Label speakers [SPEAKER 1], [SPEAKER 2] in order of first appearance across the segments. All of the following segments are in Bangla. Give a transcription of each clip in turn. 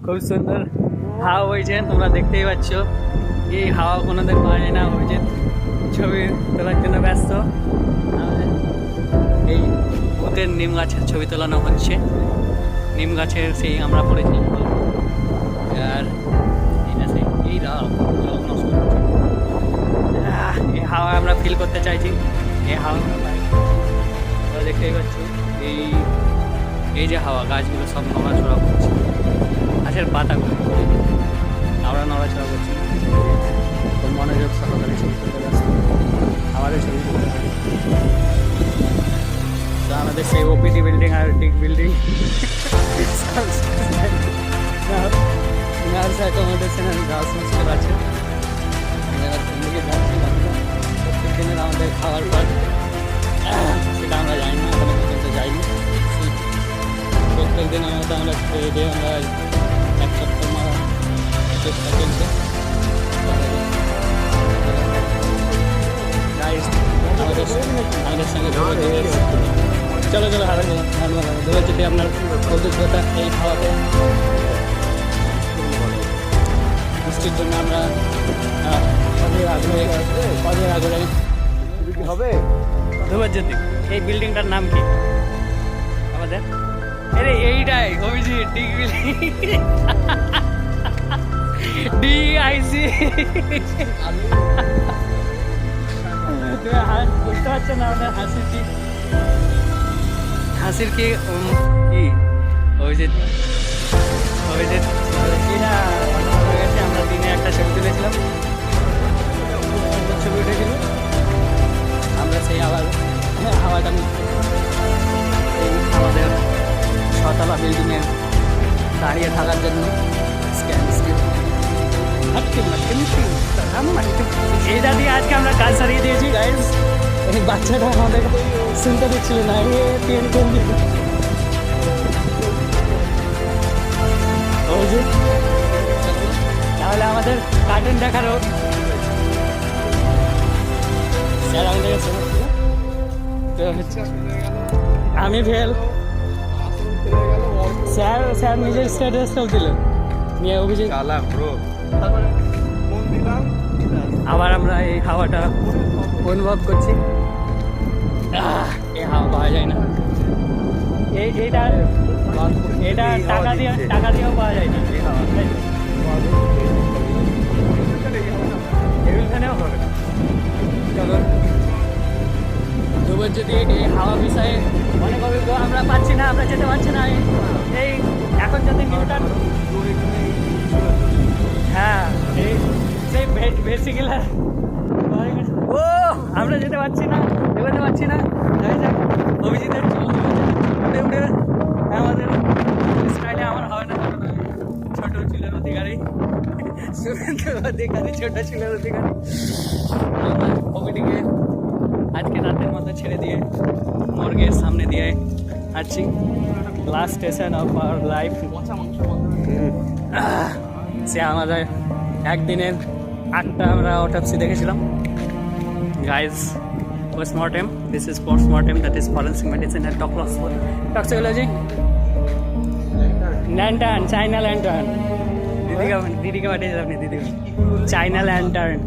[SPEAKER 1] খুব সুন্দর হাওয়া বইছে, তোমরা দেখতেই পাচ্ছ। এই হাওয়া কোনোদিন পাওয়া যায় না। ওই যে ছবি তোলার জন্য ব্যস্ত। এই ভূতের নিম গাছের ছবি তোলানো হচ্ছে। নিম গাছের সেই আমরা পড়েছি। আর এই হাওয়া আমরা ফিল করতে চাইছি। এই হাওয়া আমরা দেখতেই পাচ্ছি। এই যে হাওয়া, গাছগুলো সব নড়াচড়া করছে, গাছের পাতাগুলো আমরা নড়াচড়া করছি। খুব মনোযোগ সহকারে ছবি তুলতে ব্যস্ত, আমাদের ছবি তুলতে হবে। তো আমাদের সেই ওপিডি বিল্ডিং আর ডিগ building nurse accommodation and girls hostel আছে। প্রত্যেক দিনের আমাদের খাওয়ার পর সেটা আমরা যাই না, এখনো পর্যন্ত যাইনি। প্রত্যেক দিন আমরা খেয়ে দিয়ে আমরা এক সপ্তাহ মারা চেষ্টা চলছে। আমাদের সঙ্গে চলো চলো হারা ধরে যদি আপনার অভিজ্ঞতা এই খাওয়াতে পুষ্টির জন্য আমরা আগ্রহে
[SPEAKER 2] হবে।
[SPEAKER 1] ধ্রুবজ্যোতি, এই বিল্ডিংটার নাম কি আমাদের? আরে এইটাই অভিজিৎ, ডিগ বিল্ডিং, ডিআইসি। বুঝতে পারছো না আমাদের হাসির কি অভিজিৎ আমরা দিনে একটা ছবি তুলেছিলাম, ছবি উঠেছিল। আমরা সেই হাওয়াটা এই আমাদের ছতলা বিল্ডিংয়ের দাঁড়িয়ে থাকার জন্য এইটা দিয়ে আজকে আমরা কাজ সারিয়ে দিয়েছি গাইজ। এই বাচ্চাটা আমাদের শুনতে দিচ্ছিল না, তাহলে আমাদের কার্টুন দেখারও স্যার আমাদের আমি ফেল। স্যার নিজের স্ট্যাটাসটাও দিল নিয়ে অভিযোগ। আবার আমরা এই হাওয়াটা অনুভব করছি। এই হাওয়া পাওয়া যায় না, এটা টাকা দিয়েও পাওয়া যায় না এই হাওয়া। এখানেও হবে। চলো দুবার যদি এই হাওয়া বিষয়ে অনেক অভিজ্ঞ আমরা পাচ্ছি না, আমরা যেতে পারছি না। এই এখন যদি নিউটন, হ্যাঁ এই সেই ভেসিকুলার ও আমরা যেতে পারছি না, এগোতে পারছি না। অভিজিতের উঠে উঠে আমাদের স্টাইলে আমার হবে না, ছোট চুলের অধিকারী সুরেন্দ্র অধিকারী, ছোট চুলের অধিকারী। কমিটিকে আজকে রাতের মতো ছেড়ে দিয়ে মর্গের সামনে দিয়ে আসছি। Last station of our life. সে আমাদের একদিনের 8টা আমরা অটোপসি দেখেছিলাম guys. Postmortem, this is postmortem, that is forensic medicine and toxicology. Lantern, China lantern. দিদিকে পাঠিয়েছিলাম আপনি, দিদি চাইনা ল্যান্টার্ন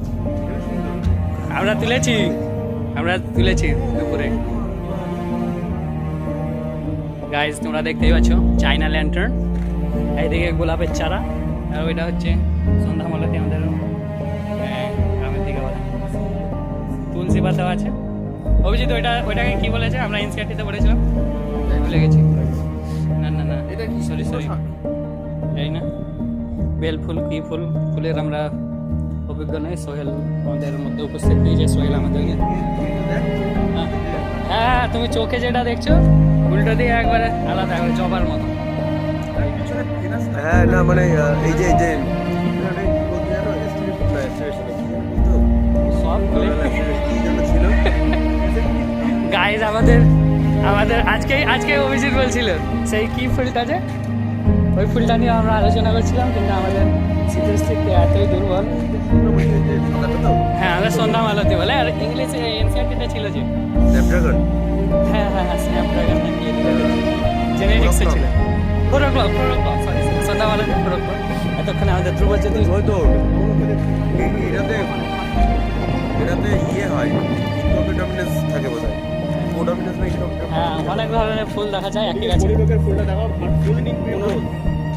[SPEAKER 1] আমরা তুলেছি দুপুরে গাইজ। তোমরা দেখতেই পাচ্ছ চাইনা ল্যান্টার্ন। এইদিকে গোলাপের চারা, আর ওইটা হচ্ছে সন্ধ্যামালাতে আমাদের গ্রামের দিকে বলে তুলসী পাতাও আছে। অভিজিৎ ওইটাকে কি বলেছে? আমরা এনসিআরটিতে পড়েছিলাম, ভুলে গেছি। না সরি এই না বেল ফুল, কি ফুলের আমরা অভিজ্ঞ নয়। সোহেল আমাদের মধ্যে উপস্থিত হয়েছে। সোহেল আমাদেরকে, হ্যাঁ তুমি চোখে যেটা দেখছো উল্টো দিয়ে একবারে আলাদা, জবার মতো।
[SPEAKER 2] হ্যাঁ না মানে এই যে
[SPEAKER 1] সব ছিল গাইজ। আমাদের আজকে অভিজিৎ বলছিল সেই কি ফুলটা, যে ওই ফুলটা নিয়ে আমরা আলোচনা করছিলাম, কিন্তু আমাদের স্মৃতিশক্তি এতই দুর্বল। হ্যাঁ আমরা সন্ধ্যামালতি বলে, আর ইংলিশে এনসিআরটিতে ছিল যে
[SPEAKER 2] স্ন্যাপড্রাগন।
[SPEAKER 1] হ্যাঁ স্ন্যাপড্রাগন না কি জেনেটিক্সে ছিল। 4 o'clock, সরি সন্ধ্যামালতি 4 o'clock। ততক্ষণে আমাদের ধ্রুবজ্যোতি
[SPEAKER 2] ওই তো এটাতে এটাতে ইয়ে হয় ইন্ডোমিটামিনেস থাকে বোধ হয় ওডামিনেস না ইন্ডোমিটামিনেস
[SPEAKER 1] হ্যাঁ অনেক ধরনের ফুল দেখা যায় একই গাছে
[SPEAKER 2] ফুলটা দেখো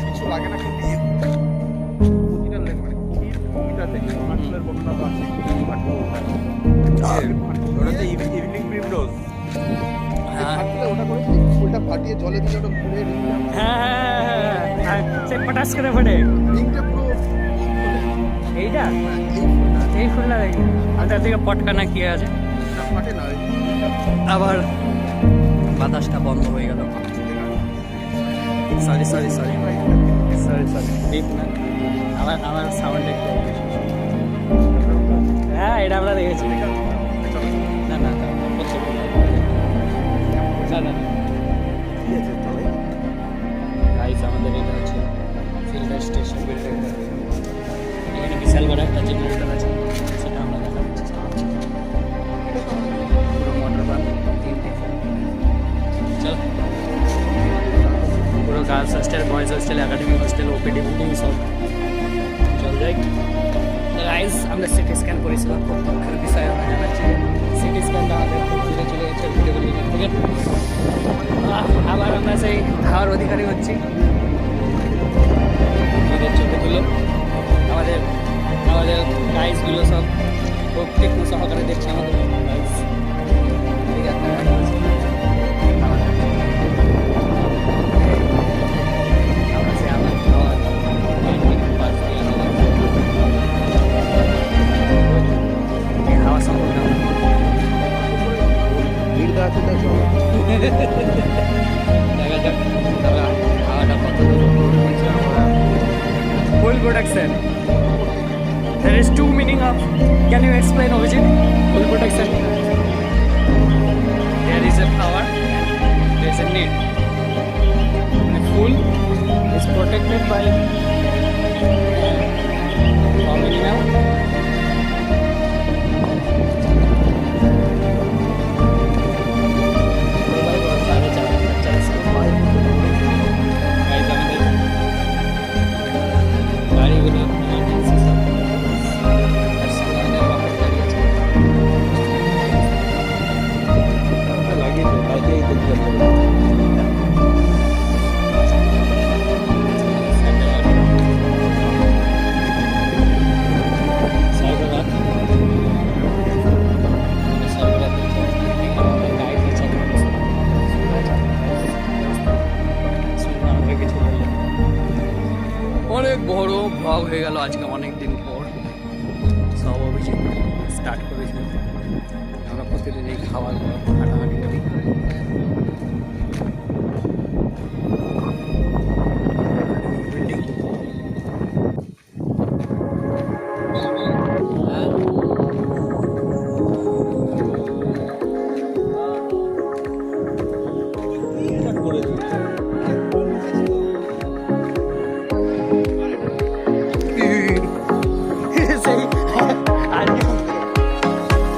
[SPEAKER 2] কিছু লাগে না কিন্তু প্রতিটা লেগে মানে কবিতাতে ফাটলের বর্ণনা তো আছে ওটাতে ইভিনিং প্রিমরোজ
[SPEAKER 1] হ্যাঁ
[SPEAKER 3] ওটা করে ফুলটা ফাটিয়ে জলে দিয়ে ওটা ঘুরে
[SPEAKER 1] হ্যাঁ সে পটাশ করে ফোটে
[SPEAKER 3] রিংটা পুরো
[SPEAKER 1] এইটা
[SPEAKER 3] এই ফুলটা
[SPEAKER 1] এই ফুলটা দেখি আমাদের দিকে পটকা না কি আছে
[SPEAKER 3] ফাটে না
[SPEAKER 1] আবার বাতাসটা বন্ধ হয়ে গেল sorry sorry sorry sorry sorry deep না আমার সাউন্ড একটু হ্যাঁ এটা আমরা দেখেছি না না না না না গাইস আমাদের এটা হচ্ছে ফিল্টার স্টেশন এখানে বিশাল বড় একটা জেনারেটর আছে সেটা আমরা দেখাচ্ছি পুরো মোটর পাম্প চল পুরো girls hostel boys hostel academic hostel OPD building সব চল যাই গাইস আমরা সিটি স্ক্যান পরিষেবা কর্তৃপক্ষের বিষয়ে আমরা জানাচ্ছি সিটি স্ক্যানটা আমাদের খুব দূরে চলে গেছে ভিডিও থেকে আবার আমরা সেই খাওয়ার অধিকারী হচ্ছি আমাদের চোখে তুলো আমাদের আমাদের গাইজগুলো সব খুব তীক্ষ্ণ সহকারে দেখছে আমাদের গাইজ আমরা সে আবার খাওয়ার পাশ দিয়ে হাওয়া সম্পর্কে
[SPEAKER 3] ভিড়টা আছে তাই সব
[SPEAKER 1] দেখা যাক তাহলে হাওয়াটা কত ফুল protection there is two meaning of can you explain Abhijit full protection there is a power and there is a need full is protected by how many now অনেক বড় ব্লগ হয়ে গেল আজকে অনেক দিন পর সব অভিযোগ স্টার্ট করেছি আমরা প্রতিদিন এই খাবার